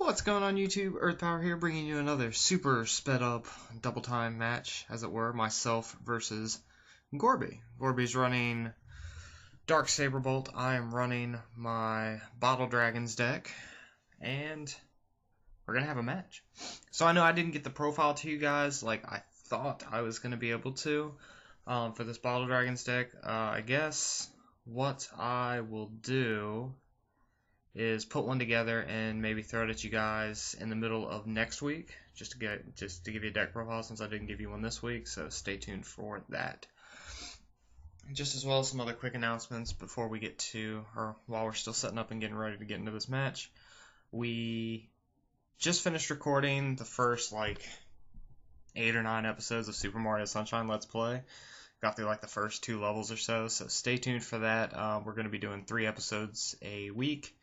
What's going on YouTube? EarthP0w3R here, bringing you another super sped up double time match, as it were, myself versus Gorby. Gorby's running Dark SaberBolt, I am running my Bottle Dragons deck, and we're going to have a match. So I know I didn't get the profile to you guys like I thought I was going to be able to for this Bottle Dragons deck. I guess what I will do is put one together and maybe throw it at you guys in the middle of next week, just to give you a deck profile, since I didn't give you one this week. So stay tuned for that. Just as well as some other quick announcements before we get to, or while we're still setting up and getting ready to get into this match. We just finished recording the first like 8 or 9 episodes of Super Mario Sunshine Let's Play. Got through like the first 2 levels or so stay tuned for that. We're going to be doing 3 episodes a week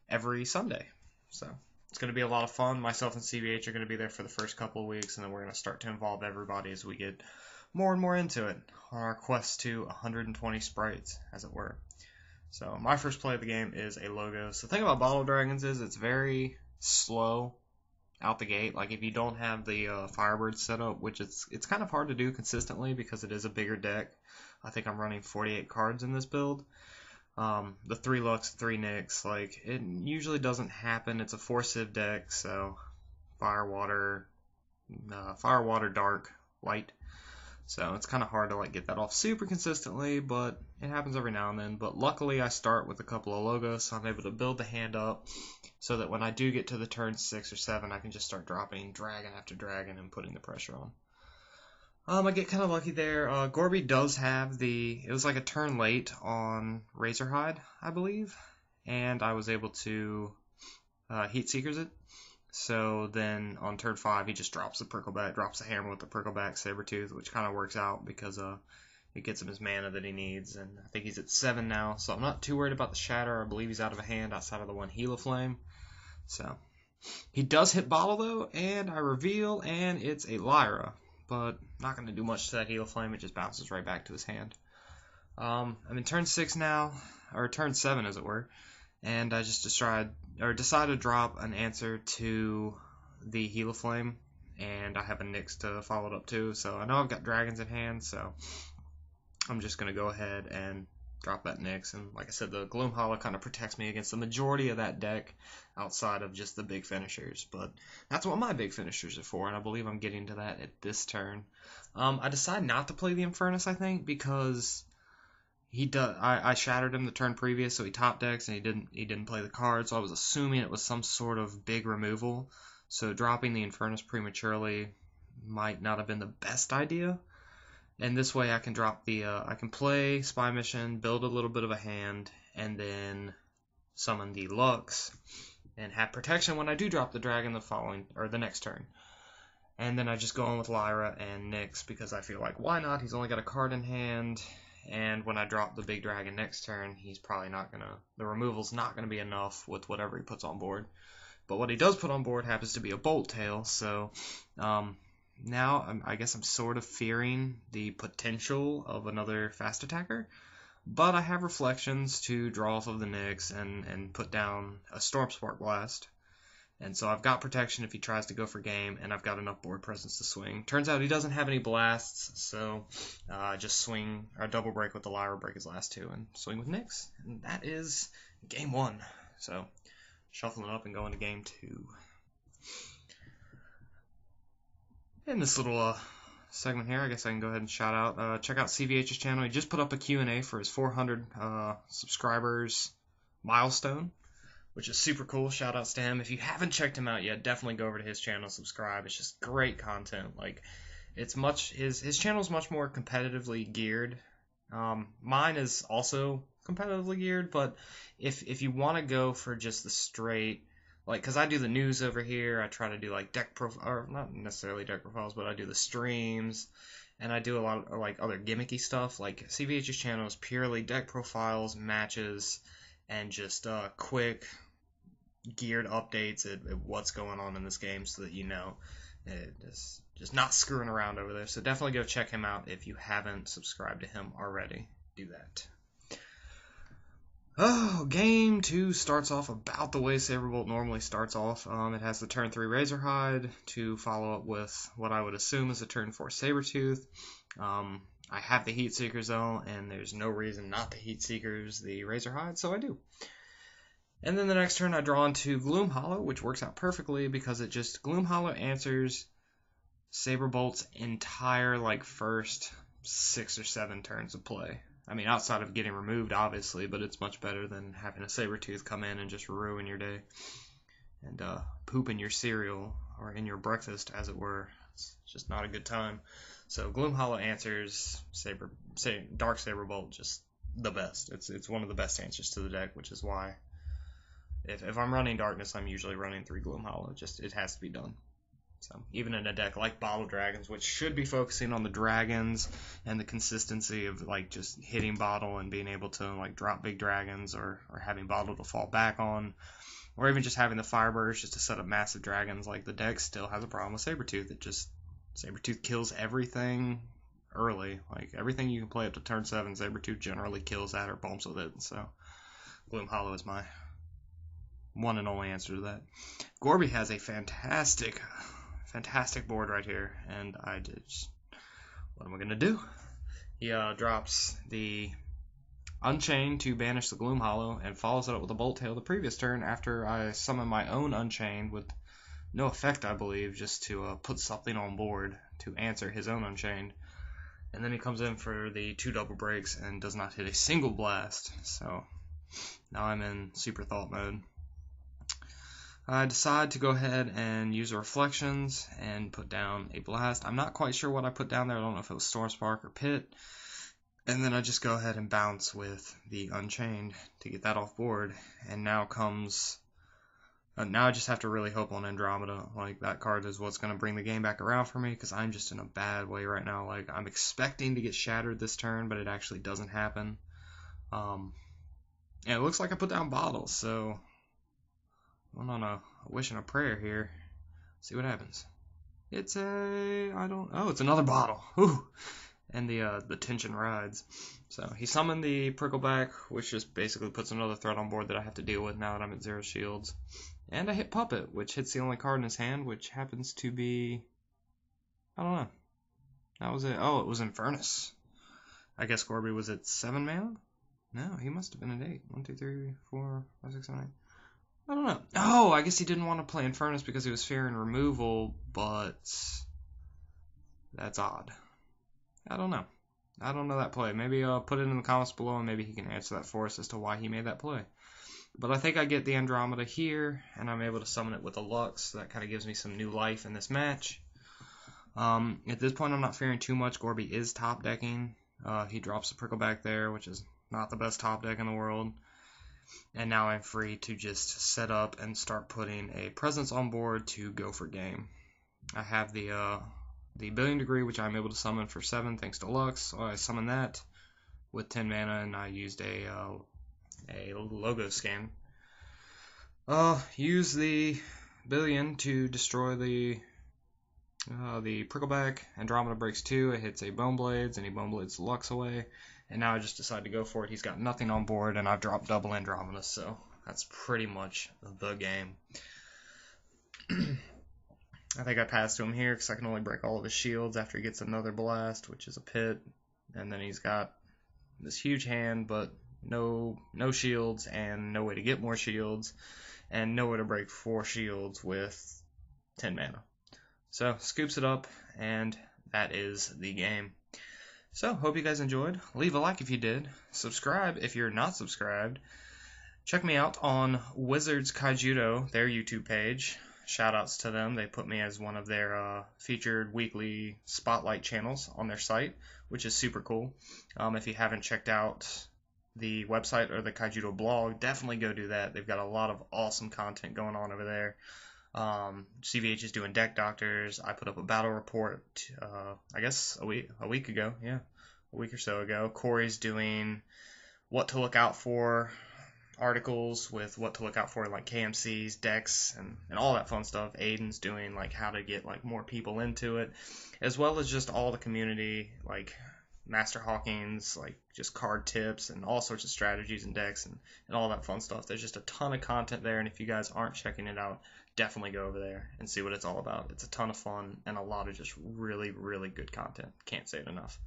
every Sunday. So it's going to be a lot of fun. Myself and CVH are going to be there for the first couple of weeks, and then we're going to start to involve everybody as we get more and more into it on our quest to 120 sprites, as it were. So my first play of the game is a logo. So the thing about Bottle Dragons is it's very slow out the gate. Like if you don't have the Firebird set up, which it's kind of hard to do consistently because it is a bigger deck. I think I'm running 48 cards in this build. The 3 Lux, 3 Nyx, like, it usually doesn't happen. It's a 4-civ deck, so fire, water, dark, light. So it's kind of hard to like get that off super consistently, but it happens every now and then. But luckily I start with a couple of logos, so I'm able to build the hand up so that when I do get to the turn 6 or 7, I can just start dropping dragon after dragon and putting the pressure on. I get kind of lucky there. Gorby does have it was like a turn late on Razorhide, I believe, and I was able to Heat Seekers it. So then on turn 5, he just drops the hammer with the Prickleback Sabertooth, which kind of works out because it gets him his mana that he needs, and I think he's at 7 now, so I'm not too worried about the Shatter. I believe he's out of a hand outside of the one Helaflame. So he does hit Bottle though, and I reveal, and it's a Lyra. But not going to do much to that Helaflame, it just bounces right back to his hand. I'm in turn 6 now, or turn 7 as it were, and I just decided to drop an answer to the Helaflame, and I have a Nyx to follow it up to, so I know I've got dragons in hand, so I'm just going to go ahead and drop that Nyx, and like I said, the Gloom Hollow kind of protects me against the majority of that deck outside of just the big finishers, but that's what my big finishers are for, and I believe I'm getting to that at this turn. I decided not to play the Infernus, I think, because I shattered him the turn previous, so he top decks, and he didn't play the card, so I was assuming it was some sort of big removal, so dropping the Infernus prematurely might not have been the best idea. And this way I can drop I can play Spy Mission, build a little bit of a hand, and then summon the Lux, and have protection when I do drop the dragon the next turn. And then I just go on with Lyra and Nyx, because I feel like, why not? He's only got a card in hand, and when I drop the big dragon next turn, he's probably not the removal's not gonna be enough with whatever he puts on board. But what he does put on board happens to be a Bolt Tail, so, now, I guess I'm sort of fearing the potential of another fast attacker, but I have Reflections to draw off of the Nyx and put down a Storm Spark Blast, and so I've got protection if he tries to go for game, and I've got enough board presence to swing. Turns out he doesn't have any blasts, so just swing, or double break with the Lyra, break his last 2, and swing with Nyx, and that is game 1. So, shuffling up and going to game 2. In this little segment here, I guess I can go ahead and shout out, check out CVH's channel. He just put up a Q&A for his 400 subscribers milestone, which is super cool. Shout outs to him. If you haven't checked him out yet, definitely go over to his channel, subscribe. It's just great content. Like, his channel is much more competitively geared. Mine is also competitively geared, but if you want to go for just the straight, like, because I do the news over here, I try to do, like, or not necessarily deck profiles, but I do the streams, and I do a lot of, like, other gimmicky stuff. Like, CVH's channel is purely deck profiles, matches, and just quick, geared updates at what's going on in this game so that you know. Just not screwing around over there. So definitely go check him out if you haven't subscribed to him already. Do that. Oh, game 2 starts off about the way SaberBolt normally starts off. It has the turn 3 Razorhide to follow up with what I would assume is a turn 4 Sabertooth. I have the Heat Seekers though, and there's no reason not to Heat Seekers the Razorhide, so I do. And then the next turn I draw into Gloomhollow, which works out perfectly because it just Gloomhollow answers SaberBolt's entire first 6 or 7 turns of play. I mean, outside of getting removed, obviously, but it's much better than having a Sabertooth come in and just ruin your day and poop in your cereal or in your breakfast, as it were. It's just not a good time. So Gloomhollow answers Dark SaberBolt just the best. It's one of the best answers to the deck, which is why if I'm running Darkness, I'm usually running 3 Gloomhollow. Just it has to be done. So even in a deck like Bottle Dragons, which should be focusing on the dragons and the consistency of just hitting Bottle and being able to drop big dragons or having Bottle to fall back on, or even just having the Fireburst just to set up massive dragons, the deck still has a problem with Sabertooth. Sabertooth kills everything early. Everything you can play up to turn 7, Sabertooth generally kills that or bumps with it. So Gloomhollow is my one and only answer to that. Gorby has a fantastic board right here, and what am I gonna do? He drops the Unchain to banish the Gloomhollow and follows it up with a Bolt Tail the previous turn after I summon my own Unchained with no effect, I believe, just to put something on board to answer his own Unchained. And then he comes in for the 2 double breaks and does not hit a single blast. So now I'm in super thought mode. I decide to go ahead and use Reflections and put down a blast. I'm not quite sure what I put down there. I don't know if it was Storm Spark or Pit. And then I just go ahead and bounce with the Unchained to get that off board. And now comes... now I just have to really hope on Andromeda. That card is what's going to bring the game back around for me, because I'm just in a bad way right now. I'm expecting to get shattered this turn, but it actually doesn't happen. And it looks like I put down Bottles, so... I'm on a wish and a prayer here. See what happens. It's it's another Bottle. Ooh. And the tension rides. So he summoned the Prickleback, which just basically puts another threat on board that I have to deal with now that I'm at 0 shields. And I hit Puppet, which hits the only card in his hand, which happens to be... I don't know. That was it. Oh, it was Infernus. I guess Gorby was at 7 mana? No, he must have been at 8. 1, 2, 3, 4, 5, 6, 7, 8. I don't know. Oh, I guess he didn't want to play Infernus because he was fearing removal, but that's odd. I don't know. I don't know that play. Maybe I'll put it in the comments below and maybe he can answer that for us as to why he made that play. But I think I get the Andromeda here, and I'm able to summon it with a Lux, so that kind of gives me some new life in this match. At this point, I'm not fearing too much. Gorby is top decking. He drops the Prickleback there, which is not the best top deck in the world. And now I'm free to just set up and start putting a presence on board to go for game. I have the Billion Degree, which I'm able to summon for 7 thanks to Lux. So I summoned that with 10 mana, and I used a logo scan. Use the Billion to destroy the Prickleback. Andromeda breaks 2. It hits a Bone Blades, and he Bone Blades Lux away. And now I just decide to go for it. He's got nothing on board, and I've dropped double Andromeda, so that's pretty much the game. I think I passed to him here because I can only break all of his shields after he gets another blast, which is a Pit. And then he's got this huge hand, but no shields and no way to get more shields, and no way to break 4 shields with 10 mana. So scoops it up, and that is the game. So, hope you guys enjoyed. Leave a like if you did. Subscribe if you're not subscribed. Check me out on Wizards Kaijudo, their YouTube page. Shoutouts to them. They put me as one of their featured weekly spotlight channels on their site, which is super cool. If you haven't checked out the website or the Kaijudo blog, definitely go do that. They've got a lot of awesome content going on over there. CVH is doing deck doctors. I put up a battle report, I guess a week ago. Yeah, a week or so ago. Corey's doing what to look out for articles with what to look out for, KMCs, decks, and all that fun stuff. Aiden's doing how to get more people into it, as well as just all the community Master Hawking's, like, just card tips and all sorts of strategies and decks and all that fun stuff. There's just a ton of content there, and if you guys aren't checking it out, definitely go over there and see what it's all about. It's a ton of fun and a lot of just really, really good content. Can't say it enough.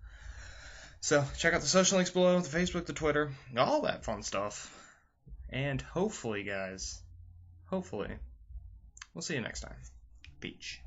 So check out the social links below, the Facebook, the Twitter, all that fun stuff. And hopefully, guys, we'll see you next time. Peach.